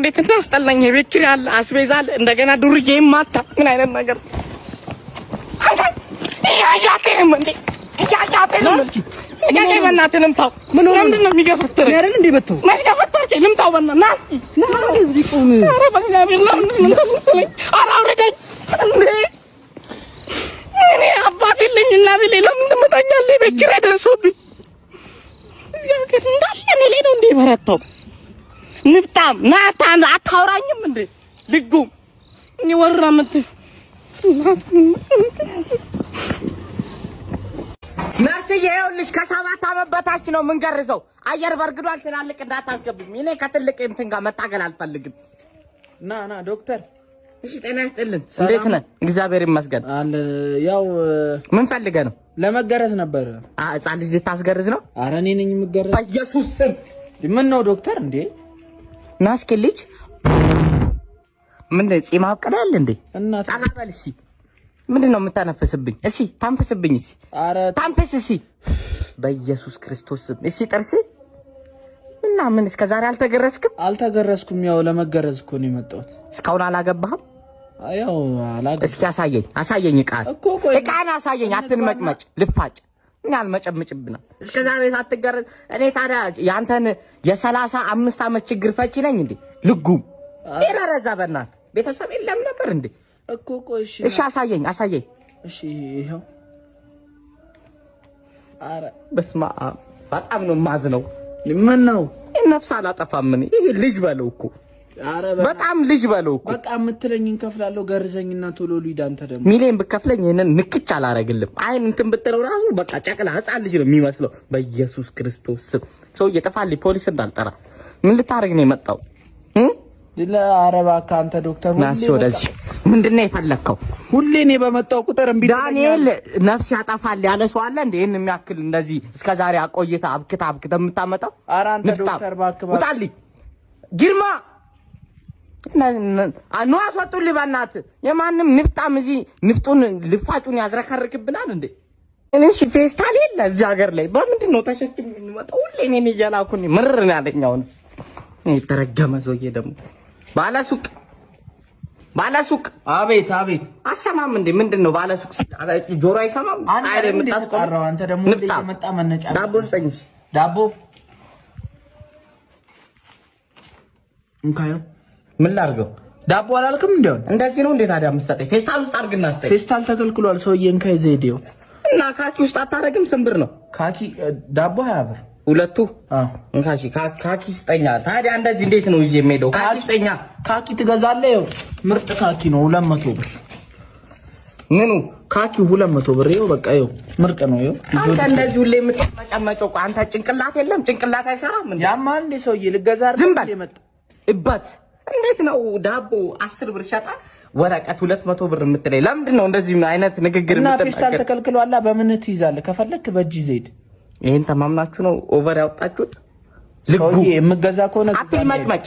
እንዴት እንዳስጠላኝ የቤት ኪራይ አለ አስቤዛ አለ እንደገና ዱርዬ ማታ ምን አይነት ነገር ያያቴም እንዴ ያያቴም እኔ በእናትህም ታው ምንድን ነው የሚገፈትረኝ አይደል እንዴ በተው ማስገፈትረኝ ልምታው በእናትህ ና እዚህ ቆም ኧረ በእግዚአብሔር ለምን እንደምትለኝ አውርደኝ እንዴ እኔ አባት የለኝ እናት የለኝ ለምን ትመጣኛለህ የቤት ኪራይ ደርሶብኝ እዚህ ሀገር እንዳለ እኔ ላይ ነው እንዴ በረታው ንፍጣም ናታ አታውራኝም እንዴ ድጉም እኔ ወራምት ነርስዬ ይኸውልሽ ከ7 ዓመት በታች ነው ምን ገርዘው አየር በርግዷል ትላልቅ እንዳታስገብኝ እኔ ከትልቅ እንትን ጋር መታገል አልፈልግም ና ዶክተር እሺ ጤና ይስጥልን እንዴት ነህ እግዚአብሔር ይመስገን አለ ያው ምን ፈልገህ ነው ለመገረዝ ነበር ህፃን ልጅ ልታስገርዝ ነው ኧረ እኔ ነኝ የምገረዝ በኢየሱስ ስም ምን ነው ዶክተር እንዴ ናስኪ ልጅ ምን ጺም አብቀላል እንዴ እና ታናበል እሺ ምንድነው የምታነፍስብኝ እሺ ታንፈስብኝ እሺ ኧረ ታንፈስ እሺ በኢየሱስ ክርስቶስ ስም እሺ ጥርስ እና ምን እስከ ዛሬ አልተገረዝኩም ያው ለመገረዝ እኮ ነው የመጣሁት እስካሁን አላገባህም ያው እስኪ አሳየኝ ቃና አሳየኝ አትንመጭመጭ ልፋጭ ምን ያልመጨምጭብና እስከ ዛሬ ሳትገረዝ እኔ ታዲያ ያንተን የ35 ዓመት ችግር ፈቺ ነኝ እንዴ ልጉም ይራራዛ በእናት ቤተሰብ የለም ነበር እንዴ እኮ እሺ አሳየኝ እሺ ይሄው አረ በስማ በጣም ነው ማዝነው ምን ነው ነፍስ አላጠፋም ምን ይሄ ልጅ በለው እኮ አረ በጣም ልጅ በለው እኮ በቃ የምትለኝን ከፍላለሁ ገርዘኝና ቶሎ ሊዳ አንተ ደግሞ ሚሊየን ብከፍለኝ ይሄንን ንክች አላረግልም አይን እንትን ብትለው ራሱ በቃ ጨቅላ ህፃን ልጅ ነው የሚመስለው በኢየሱስ ክርስቶስ ሰው እየጠፋልኝ ፖሊስ እንዳልጠራ ምን ልታረግ ነው የመጣው ለአረባ ካንተ ዶክተር ሁሌ ወደዚህ ምንድነው የፈለከው ሁሌ እኔ በመጣው ቁጥር እምቢ ዳንኤል ነፍስ ያጠፋል ያለ ሰው አለ እንዴ ይሄን የሚያክል እንደዚህ እስከ ዛሬ አቆይታ አብክታ የምታመጣው ኧረ አንተ ዶክተር ባክባ ውጣልኝ ግርማ ነው አስወጡልኝ በእናትህ የማንም ንፍጣም እዚህ ንፍጡን ልፋጩን ያዝረከርክብናል እንዴ እኔ ፌስታል የለ እዚህ ሀገር ላይ በምንድን ነው ተሸክም የሚመጣው ሁሌ እኔን እያላኩኝ ምርር ነው ያለኝ አሁን ተረገመ ሰውዬ ደግሞ ባለሱቅ አቤት አሰማም እንዴ ምንድነው ባለሱቅ ጆሮ አይሰማም ሳይሬ የምታስቀረው አንተ ደግሞ እንዴ የመጣ መነጫ ዳቦ ስጠኝ ዳቦ እንካዩ ምን ላድርገው ዳቦ አላልክም እንዴ እንደዚህ ነው እንዴ ታዲያ የምትሰጠኝ ፌስታል ውስጥ አድርግና ስጠኝ ፌስታል ተከልክሏል ሰውዬ እንካይ ዘይዴው እና ካኪ ውስጥ አታረግም ስንብር ነው ካኪ ዳቦ 20 ብር ሁለቱ እንካሺ ካኪ ስጠኛ ታዲያ እንደዚህ እንዴት ነው ይዤ የምሄደው ካኪ ስጠኛ ካኪ ትገዛለህ ይኸው ምርጥ ካኪ ነው 200 ብር ምኑ ካኪ 200 ብር ይኸው በቃ ይኸው ምርጥ ነው ይኸው አንተ እንደዚህ ሁሌ የምትመጨመጨው አንተ ጭንቅላት የለም ጭንቅላት አይሰራም እንዴ ያማ እንዴ ሰውዬ ልገዛ አይደል የመጣ እባት እንዴት ነው ዳቦ 10 ብር ሸጣ ወረቀት 200 ብር የምትለኝ ለምንድን ነው እንደዚህ አይነት ንግግር የምትጠቀም እና ፌስታል ተከልክሏል በምን ትይዛለህ ከፈለክ በእጅ ዘይድ ይሄን ተማምናችሁ ነው ኦቨር ያወጣችሁት ልጉ የምገዛ ከሆነ አትመጭመጭ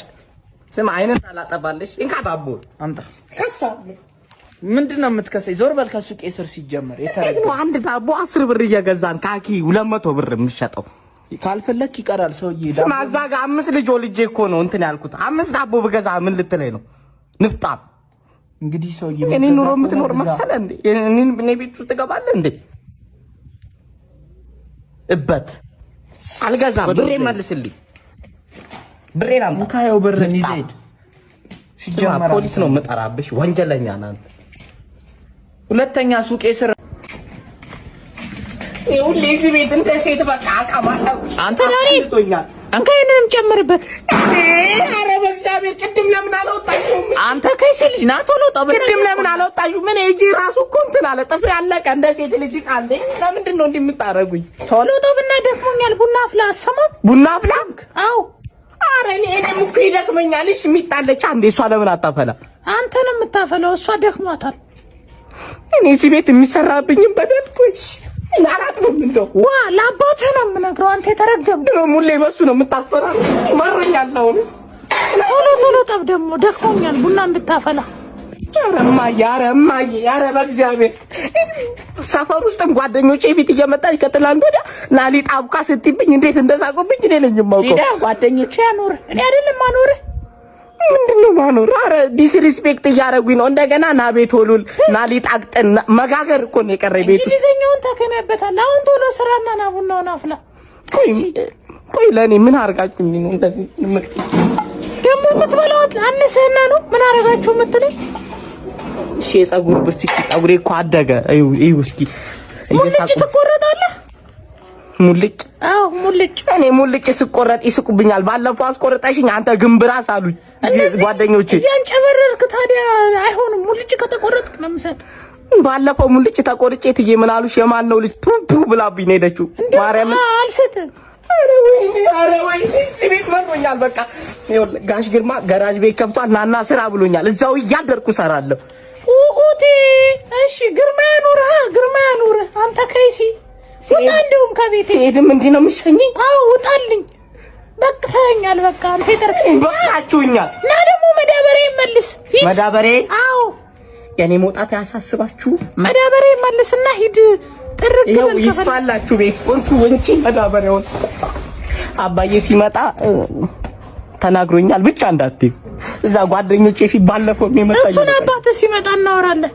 ስማ አይነን አላጠባለሽ እንካ ዳቦ አምጣ ከሳ ምንድነው የምትከሰይ ዞር በል ከሱቅ ስር ሲጀመር የተረገው አንድ ዳቦ 10 ብር እየገዛን ካኪ 200 ብር የምትሸጠው ካልፈለክ ይቀራል ሰውዬ ዳቦ ስማ እዛ ጋር 5 ልጅ ወልጄ እኮ ነው እንትን ያልኩት 5 ዳቦ ብገዛ ምን ልትለኝ ነው ንፍጣ እንግዲህ ሰውዬ እኔ ኑሮ የምትኖር መሰለ እንዴ እኔ ቤት ውስጥ ትገባለህ እንዴ እበት አልገዛም ብሬ መልስልኝ ብሬና እንካየው ብርን ይዘድ ሲጀመር ፖሊስ ነው መጠራብሽ ወንጀለኛ ነህ ሁለተኛ ሱቄ ስር ይሁን ለዚህ ቤት እንደ ሴት በቃ አቃማለሁ አንተ ዳኒ አንካየንም ጨምርበት አረ በእግዚአብሔር ቅድም ለምን አላወጣሽም አንተ ከይስ ልጅ ና ቶሎ ጠብቅ ቅድም ለምን አላወጣሽም ምን እጂ ራሱ እኮ እንትን አለ ጥፍሬ አለቀ እንደ ሴት ልጅ ቃንዴ ለምንድን ነው እንደምታረጉኝ ቶሎ ጠብና ደክሞኛል ቡና አፍላ አሰማም ቡና አፍላክ አው አረ እኔ እኮ ይደክመኛል እሺ የሚጣለች አንዴ እሷ ለምን አታፈላ አንተንም የምታፈላው እሷ ደክሟታል እኔ እዚህ ቤት የሚሰራብኝም በደልኩሽ ያራጥም እንደው ዋ ለአባትህ ነው የምነግረው አንተ የተረገም ነው ሙሌ በሱ ነው የምታስፈራው ማረኛል ነው ቶሎ ጠብ ደግሞ ደክሞኛል ቡና እንድታፈላ ያረ በእግዚአብሔር ሰፈር ውስጥም ጓደኞቼ ፊት እየመጣች ከትላንት ወዲያ ላሊጥ አብካ ስትይብኝ እንዴት እንደሳቁብኝ እኔ ነኝ የማውቀው ጓደኞቼ ያኖር እኔ አይደለም ማኖር ምንድነው ማኖር? ኧረ ዲስሪስፔክት እያደረጉኝ ነው። እንደገና ና ቤት ወሉል ና ሊጣቅጠን መጋገር እኮ ነው የቀረኝ ቤት ውስጥ። እንግሊዘኛውን ተከነበታል። አሁን ቶሎ ስራና ና ቡናውን አፍላ። ቆይ ለኔ ምን አርጋችሁኝ ነው እንደዚህ ደግሞ የምትበላው? አንሰህና ነው ምን አረጋችሁ የምትለኝ? እሺ የፀጉር ብስኪ ፀጉሬ እኮ አደገ። እዩ እስኪ ሙልጭ ትቆረጣለህ? ሙልጭ? አዎ ሙልጭ። እኔ ሙልጭ ስቆረጥ ይስቁብኛል። ባለፈው አስቆረጣሽኝ አንተ ግንብራስ አሉኝ ጓደኞቼ። ያንጨበረርክ ታዲያ አይሆንም። ሙልጭ ከተቆረጥክ ነው የምሰጥ። ባለፈው ሙልጭ ተቆርጬ ትዬ ምን አሉሽ? የማን ነው ልጅ ቱቱ ብላብኝ ነው ሄደችው። ማርያም አልሰጥም። ኧረ ወይ ሲቤት መጥቶኛል። በቃ ይኸውልህ ጋሽ ግርማ ገራጅ ቤት ከፍቷል። ናና ስራ ብሎኛል። እዛው እያደርኩ እሰራለሁ። ኡኡቲ እሺ ግርማ ያኑርህ አንተ ከይሲ ውጣ። እንደውም ከቤቴ ሲሄድም እንዲህ ነው የምትሸኘኝ? አዎ ውጣልኝ። በቃኛል። በቃ አንተ በቃችሁኛል። እና ደግሞ መዳበሪያ ይመልስ። መዳበሪያ? አዎ የኔ መውጣት ያሳስባችሁ? መዳበሪያ ይመልስና ሂድ። ጥርቅ ይኸው ይስፋላችሁ ቤት ወንቺ መዳበሪያውን አባዬ ሲመጣ ተናግሮኛል። ብቻ እንዳትይ እዛ ጓደኞቼ ፊት ባለፈው የሚመጣ እሱን አባትህ ሲመጣ እናወራለን።